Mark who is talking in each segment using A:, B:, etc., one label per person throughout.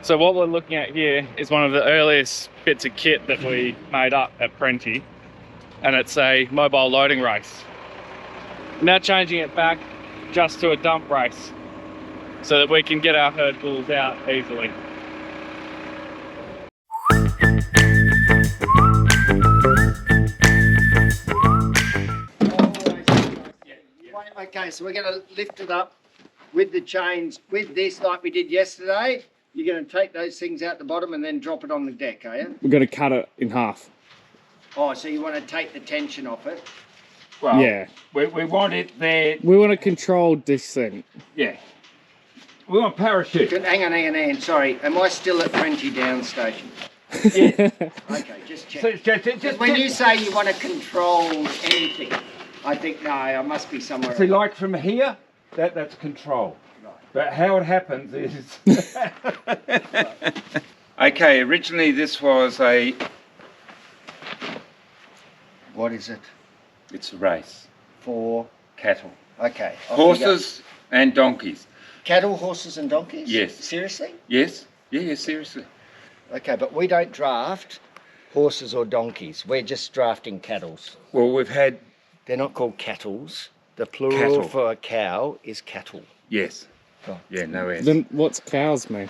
A: So what we're looking at here is one of the earliest bits of kit that we made up at Prenti, and it's a mobile loading race. Now changing it back just to a dump race so that we can get our herd bulls out easily.
B: Okay, so we're going to lift it up with the chains, with this like we did yesterday. You're going to take those things out the bottom and then drop it on the deck, are you?
A: We're going to cut it in half.
B: Oh, so you want to take the tension off it?
C: Well,
A: yeah.
C: We want it there.
A: We want to control this thing.
C: Yeah. We want parachute.
B: Hang on. Sorry, am I still at Prenti Downs station?
C: Yeah.
B: Okay, just check.
C: Just
B: when you say you want to control anything, I think, no, I must be somewhere
C: See,
B: else.
C: like from here, that's control.
B: Right.
C: But how it happens is... Okay, originally this was a...
B: What is it?
C: It's a race.
B: For?
C: Cattle.
B: Okay.
C: Horses and donkeys.
B: Cattle, horses and donkeys?
C: Yes.
B: Seriously?
C: Yes? Yeah, seriously.
B: Okay, but we don't draft horses or donkeys. We're just drafting cattles.
C: Well, we've had...
B: They're not called cattles. The plural
C: Cattle.
B: for a cow is cattle.
C: Yes.
B: Oh.
C: Yeah, no S.
A: Then what's cows mean?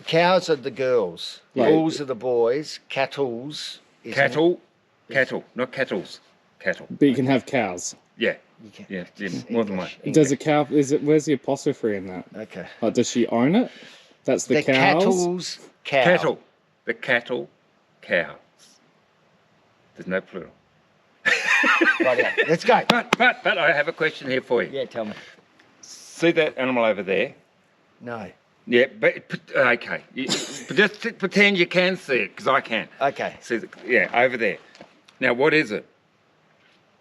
B: Cows are the girls.
A: Right.
B: Bulls are the boys. Cattles is...
C: Cattle. Cattle, not cattles. Cattle.
A: But you can have cows.
C: Yeah.
B: You can-
C: Yeah,
B: it's
C: more than one.
B: English.
A: Does a cow, where's the apostrophe in that?
B: Okay.
A: Like, does she own it? That's the cows?
B: cattle's cow.
C: Cattle. The cattle, cows. There's no plural.
B: Right, yeah. Let's go.
C: But I have a question here for you.
B: Yeah, tell me.
C: See that animal over there?
B: No.
C: Yeah, but okay. But just pretend you can see it, because I can.
B: Okay.
C: See, yeah, over there. Now, what is it?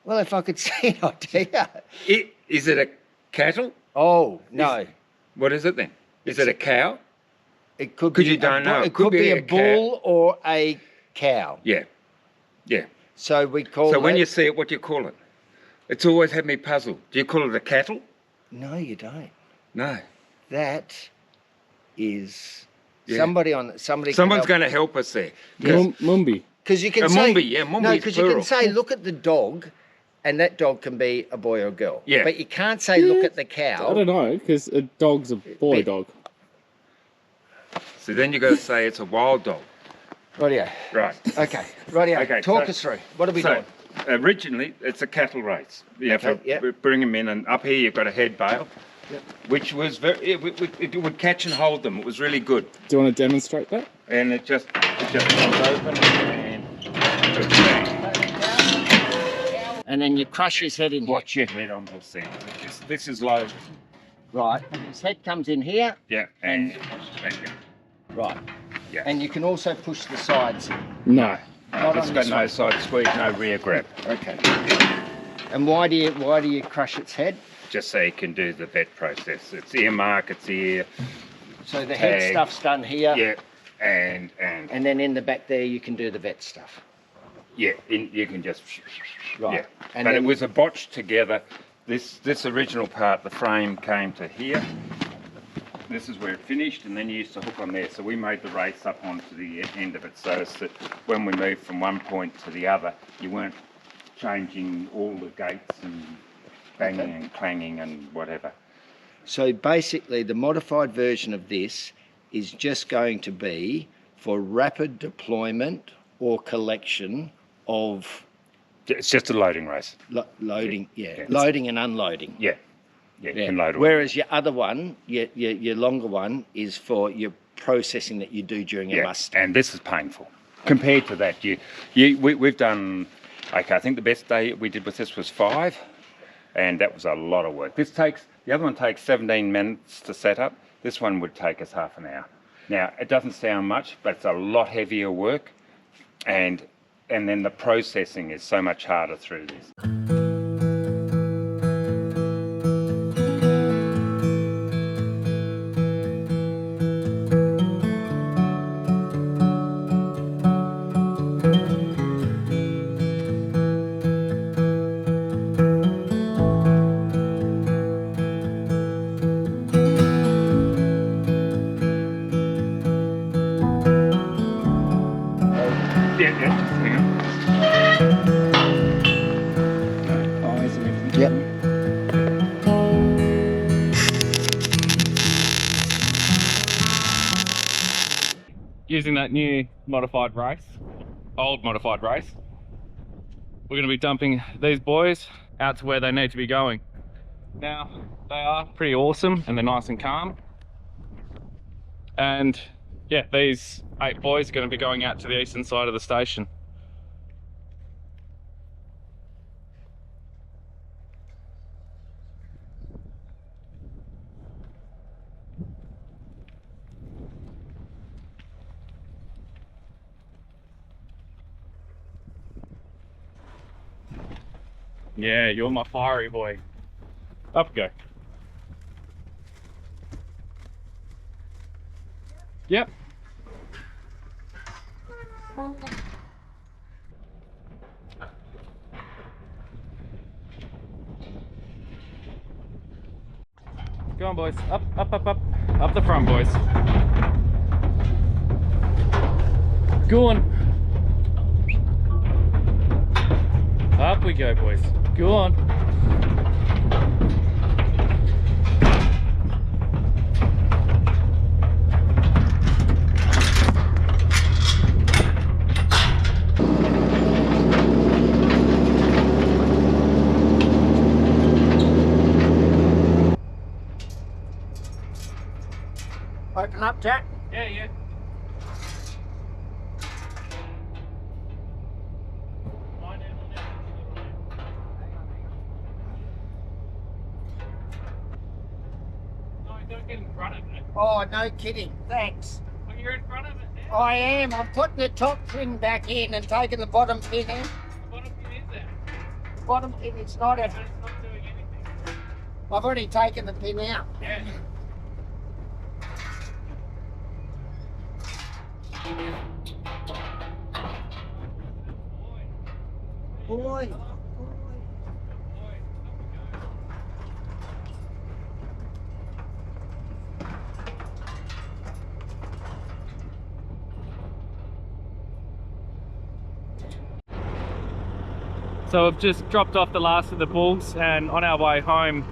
B: Well, if I could see it, I'd tell you.
C: Is it a cattle?
B: Oh, no.
C: What is it then? Is it a cow?
B: It could
C: Because
B: be
C: you don't know.
B: It could be a bull or a cow.
C: Yeah, yeah.
B: So we call it...
C: So when you see it, what do you call it? It's always had me puzzled. Do you call it a cattle?
B: No, you don't.
C: No.
B: That is...
C: Yeah.
B: Someone's
C: going to help us there.
A: Mumby.
B: Because you can
C: A
B: say...
C: Mumby, yeah, Mumby
B: No,
C: is
B: because you can
C: plural.
B: say, look at the dog, and that dog can be a boy or a girl.
C: Yeah.
B: But you can't say, look at the cow.
A: I don't know, because a dog's a boy
B: Bit-
A: dog.
C: So then you got to say it's a wild dog.
B: Rightio.
C: Right.
B: Okay. Rightio.
C: Okay,
B: Talk
C: so-
B: us through. What are we
C: So,
B: doing?
C: originally, it's a cattle race. You have
B: Okay,
C: to
B: yep.
C: bring them in, and up here you've got a head bale,
B: Yep.
C: which was it would catch and hold them. It was really good.
A: Do you want to demonstrate that?
C: And it just comes open and
B: And then you crush his head in here.
C: watch your head on the sand. This is low.
B: Right. And his head comes in here.
C: Yeah, and
B: Right.
C: yeah.
B: And you can also push the sides in.
A: No.
B: Not
C: It's
B: on
C: got
B: this
C: no
B: one.
C: side squeeze, no rear grab.
B: Okay. And why do you crush its head?
C: Just so you can do the vet process. It's earmark, it's ear,
B: So the head
C: Tag.
B: stuff's done here.
C: yeah, and
B: And then in the back there you can do the vet stuff.
C: yeah, you can just
B: Right.
C: yeah.
B: And
C: But
B: then-
C: it was a botch together. This original part, the frame came to here. This is where it finished, and then you used to hook on there. So we made the race up onto the end of it, so as that when we moved from one point to the other, you weren't changing all the gates and banging
B: Okay.
C: and clanging and whatever.
B: So basically the modified version of this is just going to be for rapid deployment or collection of
C: It's just a loading race.
B: loading,
C: Yeah.
B: loading and unloading.
C: Yeah, yeah, you
B: Yeah.
C: can load all.
B: Whereas your other one, your longer one, is for your processing that you do during a
C: Yeah,
B: must.
C: and this is painful compared to that. We've done. Okay, I think the best day we did with this was 5, and that was a lot of work. The other one takes 17 minutes to set up. This one would take us half an hour. Now it doesn't sound much, but it's a lot heavier work, and then the processing is so much harder through this.
A: Yeah, yeah. Hang on. Eyes and everything.
B: Yep.
A: Using that new modified race, old modified race, we're going to be dumping these boys out to where they need to be going. Now, they are pretty awesome and they're nice and calm. And yeah, these 8 boys are going to be going out to the eastern side of the station. Yeah, you're my fiery boy. Up we go. Yep. Go on, boys. Up, up, up, up. Up the front, boys. Go on. Up we go, boys. Go on.
B: Open up, Jack.
A: Yeah, yeah. Don't get in front of it.
B: Oh, no kidding. Thanks.
A: Well, you're in front of it now.
B: I am. I'm putting the top pin back in and taking the bottom pin in.
A: The bottom pin is there.
B: The bottom pin, it's not a...
A: But it's not doing anything.
B: I've already taken the pin out.
A: Yeah.
B: Boy.
A: So we've just dropped off the last of the bulls, and on our way home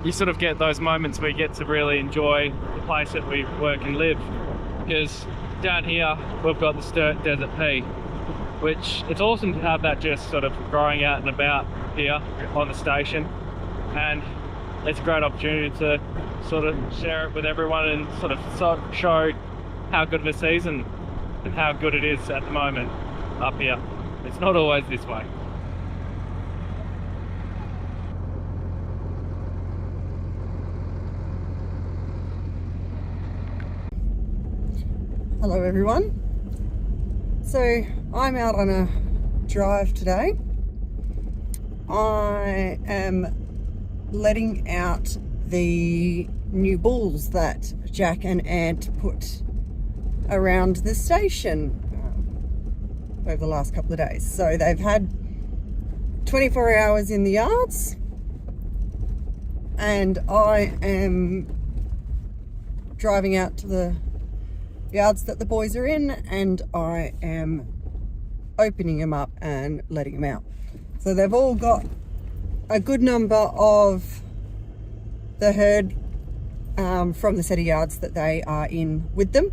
A: you sort of get those moments where you get to really enjoy the place that we work and live, because down here we've got the Sturt Desert Pea, which it's awesome to have that just sort of growing out and about here on the station, and it's a great opportunity to sort of share it with everyone and sort of show how good of a season and how good it is at the moment up here. It's not always this way.
D: Hello everyone. So I'm out on a drive today. I am letting out the new bulls that Jack and Ant put around the station over the last couple of days. So they've had 24 hours in the yards, and I am driving out to the yards that the boys are in, and I am opening them up and letting them out. So they've all got a good number of the herd from the set of yards that they are in with them.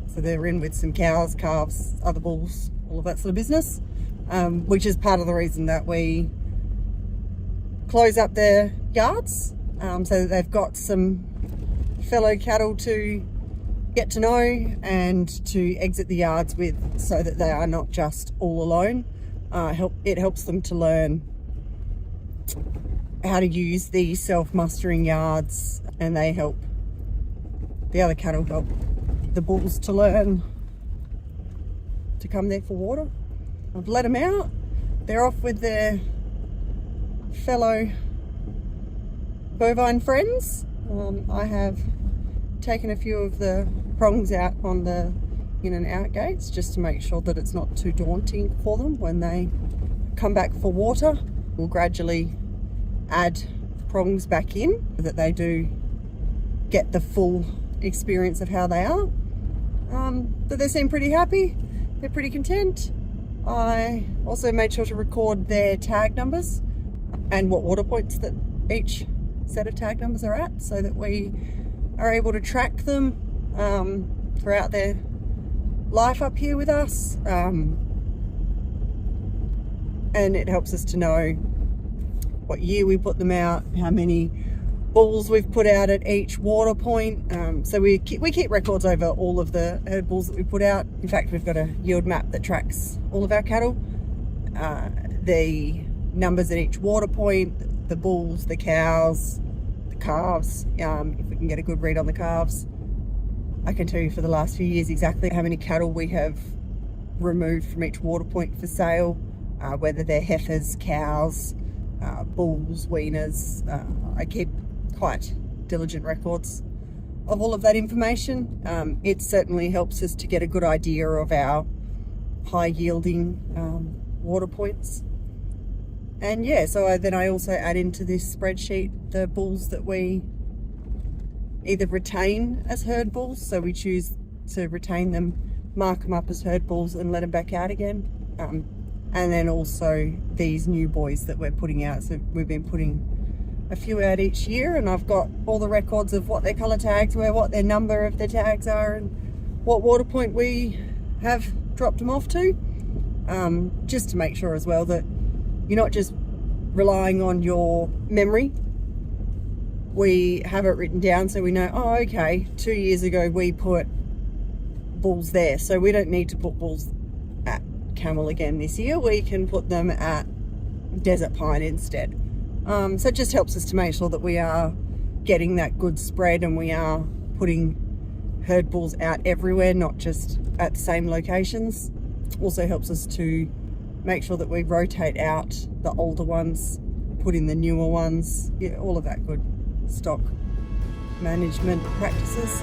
D: So they're in with some cows, calves, other bulls, all of that sort of business, which is part of the reason that we close up their yards, so that they've got some fellow cattle to get to know and to exit the yards with, so that they are not just all alone. It helps them to learn how to use the self-mustering yards, and they help the other cattle help the bulls to learn to come there for water. I've let them out. They're off with their fellow bovine friends. I have taken a few of the prongs out on the in and out gates just to make sure that it's not too daunting for them when they come back for water. We'll gradually add prongs back in so that they do get the full experience of how they are. But they seem pretty happy. they're pretty content. I also made sure to record their tag numbers and what water points that each set of tag numbers are at, so that we are able to track them throughout their life up here with us. And it helps us to know what year we put them out, how many bulls we've put out at each water point. So we keep records over all of the herd bulls that we put out. In fact, we've got a yield map that tracks all of our cattle, the numbers at each water point, the bulls, the cows, the calves. If we can get a good read on the calves, I can tell you for the last few years exactly how many cattle we have removed from each water point for sale, whether they're heifers, cows, bulls, weaners. I keep quite diligent records of all of that information. It certainly helps us to get a good idea of our high yielding water points. And yeah, so I also add into this spreadsheet the bulls that we either retain as herd bulls, so we choose to retain them, mark them up as herd bulls and let them back out again. And then also these new boys that we're putting out. So we've been putting a few out each year, and I've got all the records of what their colour tags were, what their number of their tags are, and what water point we have dropped them off to. Just to make sure as well that you're not just relying on your memory. We have it written down so we know, oh, okay, 2 years ago we put bulls there, so we don't need to put bulls at Camel again this year. We can put them at Desert Pine instead. So it just helps us to make sure that we are getting that good spread and we are putting herd bulls out everywhere, not just at the same locations. Also helps us to make sure that we rotate out the older ones, put in the newer ones, yeah, all of that good stock management practices.